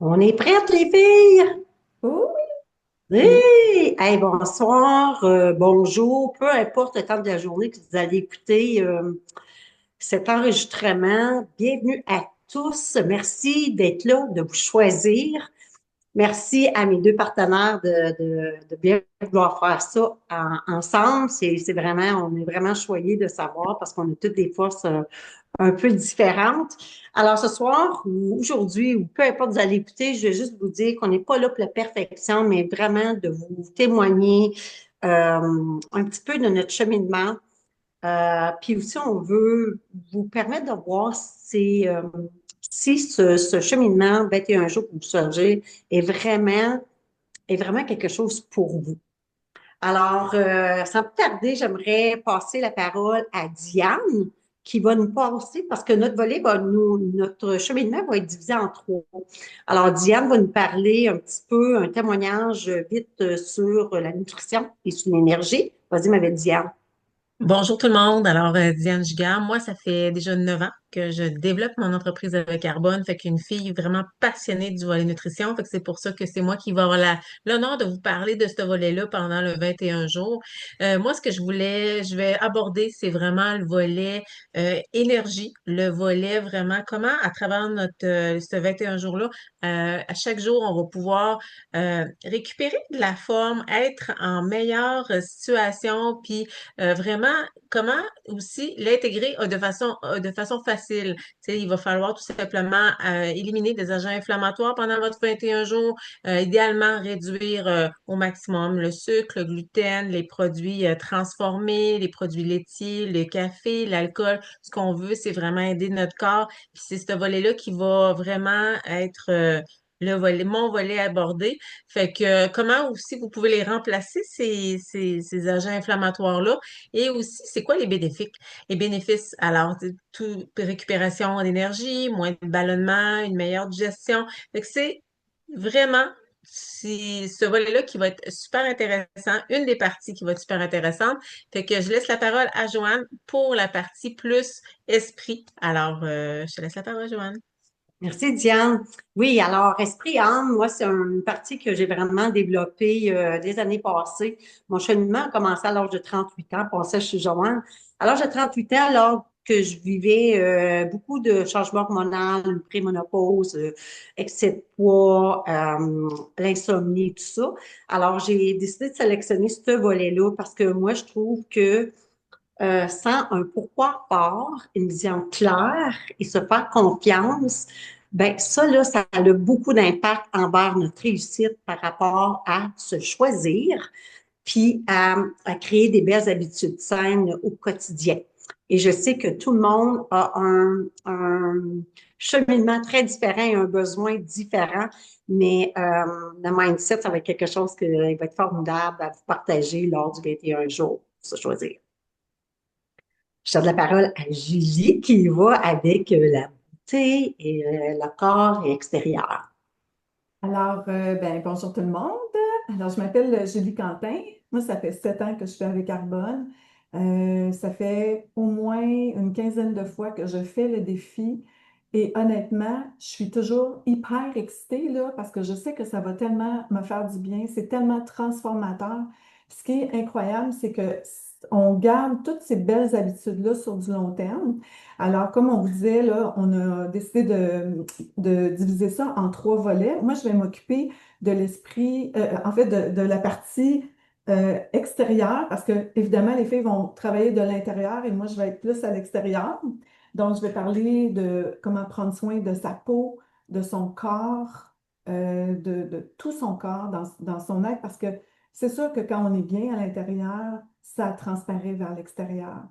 On est prêtes, les filles? Oh oui. Oui! Hey, bonsoir, bonjour, peu importe le temps de la journée que vous allez écouter cet enregistrement. Bienvenue à tous. Merci d'être là, de vous choisir. Merci à mes deux partenaires de bien vouloir faire ça ensemble. C'est vraiment, on est vraiment choyés de savoir parce qu'on a toutes des forces un peu différentes. Alors, ce soir ou aujourd'hui, ou peu importe vous allez écouter, je vais juste vous dire qu'on n'est pas là pour la perfection, mais vraiment de vous témoigner un petit peu de notre cheminement. Puis aussi, on veut vous permettre de voir si ce cheminement 21 jours pour vous changer est vraiment quelque chose pour vous. Alors, sans plus tarder, j'aimerais passer la parole à Diane, qui va nous passer, parce que notre cheminement va être divisé en trois. Alors, Diane va nous parler un petit peu, un témoignage vite sur la nutrition et sur l'énergie. Vas-y, ma belle Diane. Bonjour tout le monde. Alors, Diane Gigard, moi, ça fait déjà 9 ans que je développe mon entreprise avec Carbone. Fait qu'une fille vraiment passionnée du volet nutrition. Fait que c'est pour ça que c'est moi qui vais avoir l'honneur de vous parler de ce volet-là pendant le 21 jours. Moi, ce que je vais aborder, c'est vraiment le volet énergie, le volet vraiment comment, à travers ce 21 jours-là, à chaque jour, on va pouvoir récupérer de la forme, être en meilleure situation, puis vraiment, comment aussi l'intégrer de façon facile. Tu sais, il va falloir tout simplement éliminer des agents inflammatoires pendant votre 21 jours, idéalement réduire au maximum le sucre, le gluten, les produits transformés, les produits laitiers, le café, l'alcool. Ce qu'on veut, c'est vraiment aider notre corps. Puis c'est ce volet-là qui va vraiment être mon volet abordé. Fait que comment aussi vous pouvez les remplacer, ces agents inflammatoires-là? Et aussi, c'est quoi les bénéfices? Les bénéfices, alors, tout, récupération d'énergie, moins de ballonnement, une meilleure digestion. Fait que c'est vraiment ce volet-là qui va être super intéressant, une des parties qui va être super intéressante. Fait que je laisse la parole à Joanne pour la partie plus esprit. Alors, je te laisse la parole, Joanne. Merci, Diane. Oui, alors, esprit-âme, moi, c'est une partie que j'ai vraiment développée des années passées. Mon cheminement a commencé à l'âge de 38 ans, passé chez Joanne. À l'âge de 38 ans, alors que je vivais beaucoup de changements hormonaux, une préménopause, excès de poids, l'insomnie, tout ça. Alors, j'ai décidé de sélectionner ce volet-là parce que moi, je trouve que sans un pourquoi fort, une vision claire et se faire confiance, ben ça, là, ça a beaucoup d'impact envers notre réussite par rapport à se choisir, puis à créer des belles habitudes saines au quotidien. Et je sais que tout le monde a un cheminement très différent et un besoin différent, mais le mindset, ça va être quelque chose qui va être formidable à vous partager lors du 21 jours, se choisir. Je donne la parole à Julie qui va avec la beauté et le corps et extérieur. Alors, bonjour tout le monde. Alors, je m'appelle Julie Quentin. Moi, ça fait 7 ans que je suis avec Carbone. Ça fait au moins une quinzaine de fois que je fais le défi. Et honnêtement, je suis toujours hyper excitée là, parce que je sais que ça va tellement me faire du bien. C'est tellement transformateur. Ce qui est incroyable, c'est que on garde toutes ces belles habitudes-là sur du long terme. Alors, comme on vous disait, là, on a décidé de diviser ça en trois volets. Moi, je vais m'occuper de l'esprit, en fait, de la partie extérieure, parce que, évidemment, les filles vont travailler de l'intérieur et moi, je vais être plus à l'extérieur. Donc, je vais parler de comment prendre soin de sa peau, de son corps, de tout son corps dans son être, parce que c'est sûr que quand on est bien à l'intérieur, ça transparaît vers l'extérieur.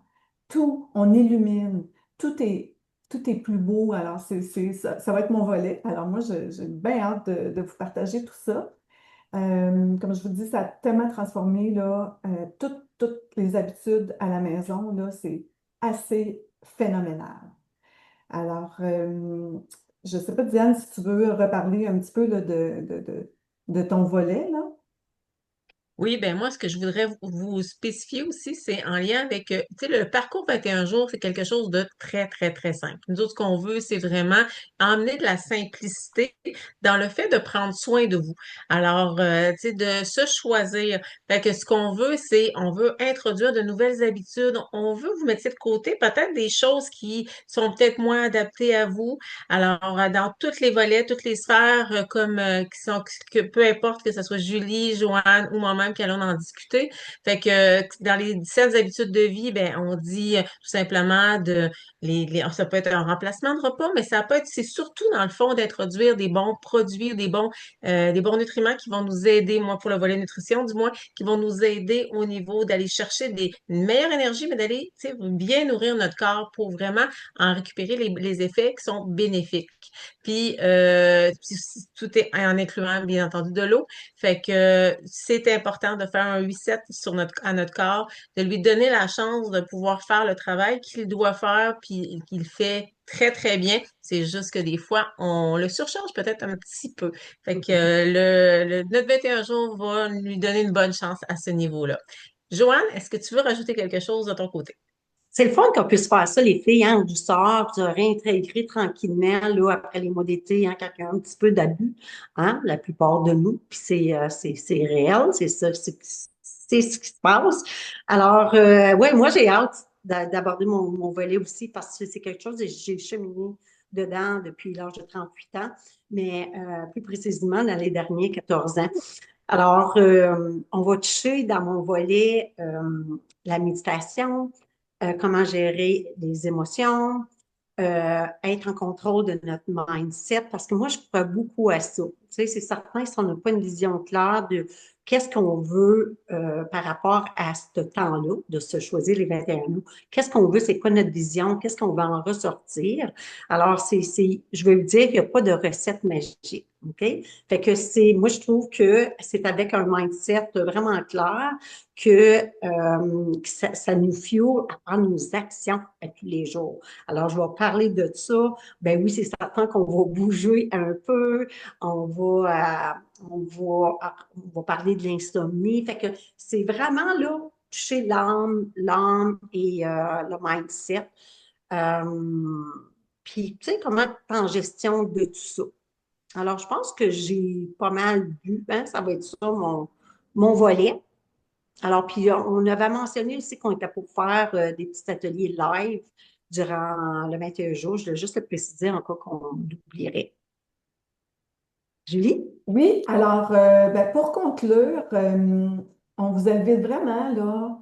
Tout, on illumine, tout est, tout est plus beau. Alors, ça va être mon volet. Alors, moi, j'ai bien hâte de vous partager tout ça. Comme je vous dis, ça a tellement transformé là, toutes les habitudes à la maison. Là, c'est assez phénoménal. Alors, je ne sais pas, Diane, si tu veux reparler un petit peu là, de ton volet, là. Oui, ben moi, ce que je voudrais vous spécifier aussi, c'est en lien avec, tu sais, le parcours 21 jours, c'est quelque chose de très, très, très simple. Nous autres, ce qu'on veut, c'est vraiment emmener de la simplicité dans le fait de prendre soin de vous. Alors, tu sais, de se choisir. Fait que ce qu'on veut, c'est, on veut introduire de nouvelles habitudes. On veut vous mettre de côté peut-être des choses qui sont peut-être moins adaptées à vous. Alors, dans toutes les volets, toutes les sphères, comme qui sont, que peu importe que ce soit Julie, Joanne ou moi-même qui allons en discuter. Fait que dans les 17 habitudes de vie, ben on dit tout simplement de ça peut être un remplacement de repas, mais ça peut être, c'est surtout dans le fond d'introduire des bons produits, des bons nutriments qui vont nous aider, moi pour le volet nutrition du moins, qui vont nous aider au niveau d'aller chercher une meilleure énergie, mais d'aller, tu sais, bien nourrir notre corps pour vraiment en récupérer les effets qui sont bénéfiques. Puis tout est en incluant, bien entendu, de l'eau. Fait que c'est important de faire un reset à notre corps, de lui donner la chance de pouvoir faire le travail qu'il doit faire, puis qu'il fait très, très bien. C'est juste que des fois, on le surcharge peut-être un petit peu. Fait que notre 21 jours va lui donner une bonne chance à ce niveau-là. Joanne, est-ce que tu veux rajouter quelque chose de ton côté? C'est le fun qu'on puisse faire ça, les filles, hein, du sort, de réintégrer tranquillement, là, après les mois d'été, hein, quand il y a un petit peu d'abus, hein, la plupart de nous, puis c'est réel, c'est ça, c'est ce qui se passe. Alors, ouais, moi, j'ai hâte d'aborder mon volet aussi, parce que c'est quelque chose que j'ai cheminé dedans depuis l'âge de 38 ans, mais plus précisément dans les derniers 14 ans. Alors, on va toucher dans mon volet la méditation, comment gérer les émotions, être en contrôle de notre mindset, parce que moi, je crois beaucoup à ça. Tu sais, c'est certain, si on n'a pas une vision claire de qu'est-ce qu'on veut par rapport à ce temps-là, de se choisir les 21 août, qu'est-ce qu'on veut, c'est quoi notre vision, qu'est-ce qu'on va en ressortir. Alors, je veux vous dire, il n'y a pas de recette magique. OK? Fait que moi, je trouve que c'est avec un mindset vraiment clair que ça nous fuel à prendre nos actions à tous les jours. Alors, je vais parler de ça. Ben oui, c'est certain qu'on va bouger un peu. On va, on va parler de l'insomnie. Fait que c'est vraiment là, toucher l'âme et le mindset. Euh, Puis, tu sais, comment être en gestion de tout ça. Alors, je pense que j'ai pas mal vu, hein, ça va être ça mon volet. Alors, puis on avait mentionné aussi qu'on était pour faire des petits ateliers live durant le 21 jours. Je voulais juste le préciser en cas qu'on oublierait. Julie? Oui, alors ben, pour conclure, on vous invite vraiment là,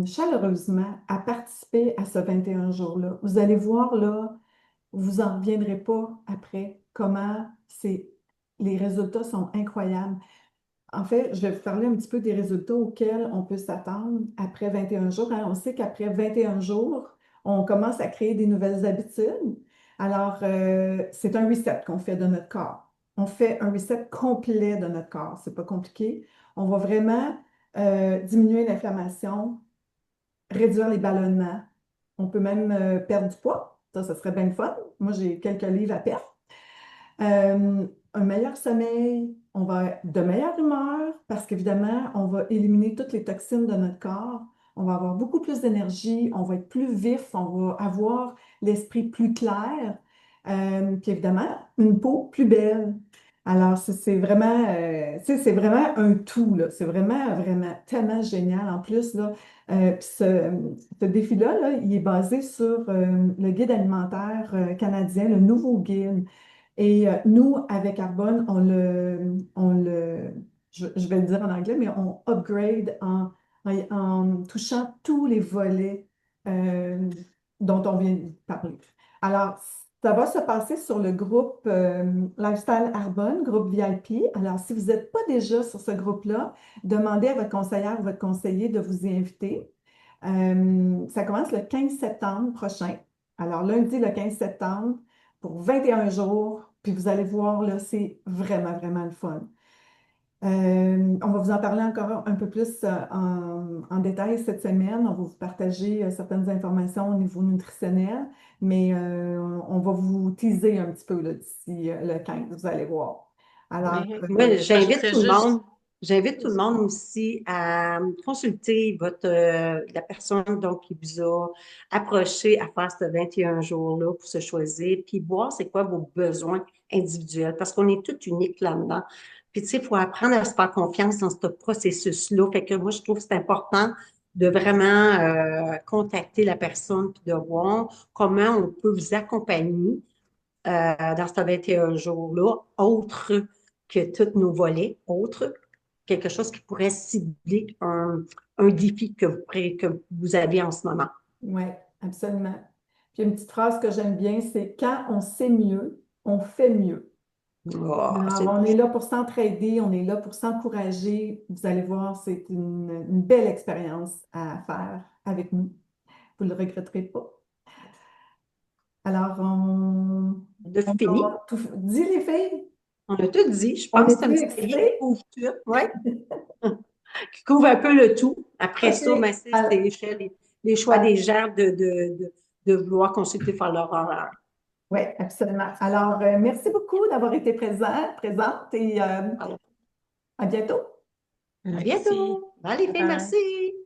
chaleureusement à participer à ce 21 jours-là. Vous allez voir là, vous en reviendrez pas après comment les résultats sont incroyables. En fait, je vais vous parler un petit peu des résultats auxquels on peut s'attendre après 21 jours. Hein. On sait qu'après 21 jours, on commence à créer des nouvelles habitudes. Alors, c'est un reset qu'on fait de notre corps. On fait un reset complet de notre corps. C'est pas compliqué. On va vraiment diminuer l'inflammation, réduire les ballonnements. On peut même perdre du poids. Ça serait bien le fun. Moi, j'ai quelques livres à perdre. Un meilleur sommeil, on va être de meilleure humeur parce qu'évidemment, on va éliminer toutes les toxines de notre corps. On va avoir beaucoup plus d'énergie, on va être plus vif, on va avoir l'esprit plus clair. Puis évidemment, une peau plus belle. Alors, c'est vraiment, tu sais, c'est vraiment un tout, là. C'est vraiment, vraiment tellement génial. En plus, là, puis ce défi-là, là, il est basé sur le guide alimentaire canadien, le nouveau guide. Et nous, avec Arbonne, je vais le dire en anglais, mais on upgrade en touchant tous les volets euh, dont on vient de parler. Alors, ça va se passer sur le groupe Lifestyle Arbonne, groupe VIP. Alors, si vous n'êtes pas déjà sur ce groupe-là, demandez à votre conseillère ou votre conseiller de vous y inviter. Ça commence le 15 septembre prochain. Alors, lundi, le 15 septembre, pour 21 jours, puis vous allez voir, là, c'est vraiment, vraiment le fun. On va vous en parler encore un peu plus en détail cette semaine. On va vous partager certaines informations au niveau nutritionnel, mais on va vous teaser un petit peu là, d'ici le 15, vous allez voir. Alors, Oui. Moi, Je j'invite rajouterais tout le juste monde. J'invite tout le monde aussi à consulter la personne donc, qui vous a approché à faire ce 21 jours-là pour se choisir, puis voir c'est quoi vos besoins individuels, parce qu'on est tous uniques là-dedans. Puis, tu sais, il faut apprendre à se faire confiance dans ce processus-là. Fait que moi, je trouve que c'est important de vraiment contacter la personne puis de voir comment on peut vous accompagner dans ce 21 jours-là, autre que tous nos volets, autre, quelque chose qui pourrait cibler un défi que vous avez en ce moment. Oui, absolument. Puis une petite phrase que j'aime bien, c'est quand on sait mieux, on fait mieux. Oh, Alors, c'est on beau. est là pour s'entraider, on est là pour s'encourager. Vous allez voir, c'est une belle expérience à faire avec nous. Vous ne le regretterez pas. Alors, On a on fini. a tout dit, les filles. On a tout dit. Je On pense que c'est un est-tu petit cahier qui excités? couvre tout. Ouais. Qui couvre un peu le tout. Après OK. ça, ben, c'est Alors, les choix des gens de vouloir consulter faire leur horaire. oui, absolument. Alors, merci beaucoup d'avoir été présente et Alors, à bientôt. à Merci. bientôt. Bye les Bye filles, bye. merci.